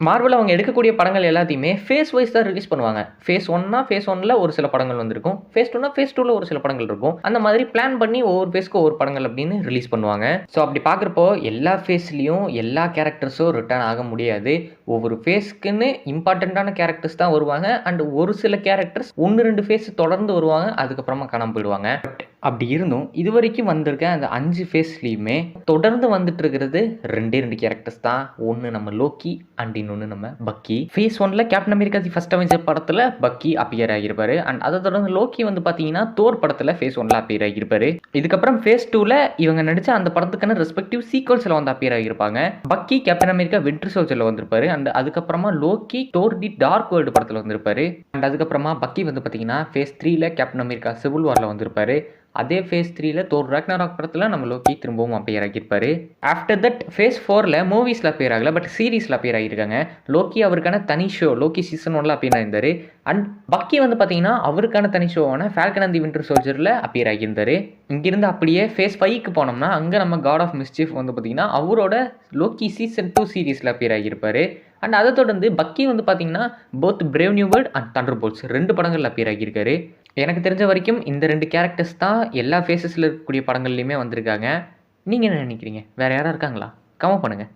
Marvel அவங்க எடுக்கக்கூடிய படங்கள் எல்லாத்தையுமே ஃபேஸ் வைஸ் தான் ரிலீஸ் பண்ணுவாங்க. ஃபேஸ் 1னா ஃபேஸ் 1ல ஒரு சில படங்கள் வந்திருக்கும். ஃபேஸ் 2னா ஃபேஸ் 2ல ஒரு சில படங்கள் இருக்கும். அந்த மாதிரி பிளான் பண்ணி ஒவ்வொரு ஃபேஸ்க்கு ஒவ்வொரு படங்கள் அப்படின்னு ரிலீஸ் பண்ணுவாங்க. ஸோ அப்படி பார்க்குறப்போ எல்லா ஃபேஸ்லயும் எல்லா கேரக்டர்ஸும் ரிட்டர்ன் ஆக முடியாது. ஒவ்வொரு ஃபேஸ்க்குன்னு இம்பார்ட்டன்ட்டான கேரக்டர்ஸ் தான் வருவாங்க. அண்ட் ஒரு சில கேரக்டர்ஸ் 1, 2 ஃபேஸ் தொடர்ந்து வருவாங்க. அதுக்கப்புறமா காணாம போயிடுவாங்க. அப்படி இருந்தும் இதுவரைக்கும் வந்திருக்க அந்த 5 ஃபேஸ்லயுமே தொடர்ந்து வந்துட்டு இருக்கிறது 2 கேரக்டர்ஸ் தான். ஒன்று நம்ம லோக்கி அண்ட் இன்னொன்று நம்ம பக்கி. ஃபேஸ் 1ல Captain America the first Avenger படத்தில் பக்கி அப்பியர் ஆகியிருப்பாரு. அண்ட் அதை தொடர்ந்து லோக்கி வந்து பார்த்தீங்கன்னா தோர் படத்தில் ஃபேஸ் 1ல அப்பியர் ஆகியிருப்பாரு. இதுக்கப்புறம் ஃபேஸ் 2ல இவங்க நடிச்ச அந்த படத்துக்கான ரெஸ்பெக்டிவ் சீக்வல்ஸில் வந்து அப்பியர் ஆகியிருப்பாங்க. பக்கி கேப்டன் அமெரிக்கா வின்டர் சோல்ஜரில் வந்திருப்பாரு. அண்ட் அதுக்கப்புறமா லோக்கி தோர் தி டார்க் வேர்ல்டு படத்தில் வந்திருப்பாரு. அண்ட் அதுக்கப்புறமா பக்கி வந்து பார்த்தீங்கன்னா ஃபேஸ் 3ல கேப்டன் அமெரிக்கா சிவில் வாரில் வந்திருப்பாரு. அதே ஃபேஸ் 3ல தோர் ராக்னராக் படத்தில் நம்ம லோக்கி திரும்பவும் அப்பியர் ஆகியிருப்பாரு. ஆஃப்டர் தட் ஃபேஸ் 4ல மூவிஸில் அப்பியர் ஆகல, பட் சீரீஸில் அப்பியர் ஆகியிருக்காங்க. லோக்கி அவருக்கான தனி ஷோ லோக்கி சீசன் 1ல அப்பியர் ஆகியிருந்தார். அண்ட் பக்கி வந்து பார்த்தீங்கன்னா அவருக்கான தனி ஷோவான ஃபால்கன் அண்ட் தி வின்டர் சோல்ஜரில் அப்பியர் ஆகியிருந்தார். இங்கிருந்து அப்படியே ஃபேஸ் 5க்கு போனோம்னா அங்கே நம்ம காட் ஆஃப் மிஸ்சீஃப் வந்து பார்த்தீங்கன்னா அவரோட லோக்கி சீசன் 2 சீரீஸில் அப்பியர் ஆகியிருப்பார். அண்ட் அதை தொடர்ந்து பக்கி வந்து பார்த்தீங்கன்னா both brave new world and Thunder bolts 2 படங்களில் அப்பியர் ஆகியிருக்காரு. எனக்கு தெரிஞ்ச வரைக்கும் இந்த 2 கேரக்டர்ஸ் தான் எல்லா ஃபேஸஸில் இருக்கக்கூடிய படங்கள்லையுமே வந்திருக்காங்க. நீங்கள் என்ன நினைக்கிறீங்க? வேறு யாராவது இருக்காங்களா? கமெண்ட் பண்ணுங்கள்.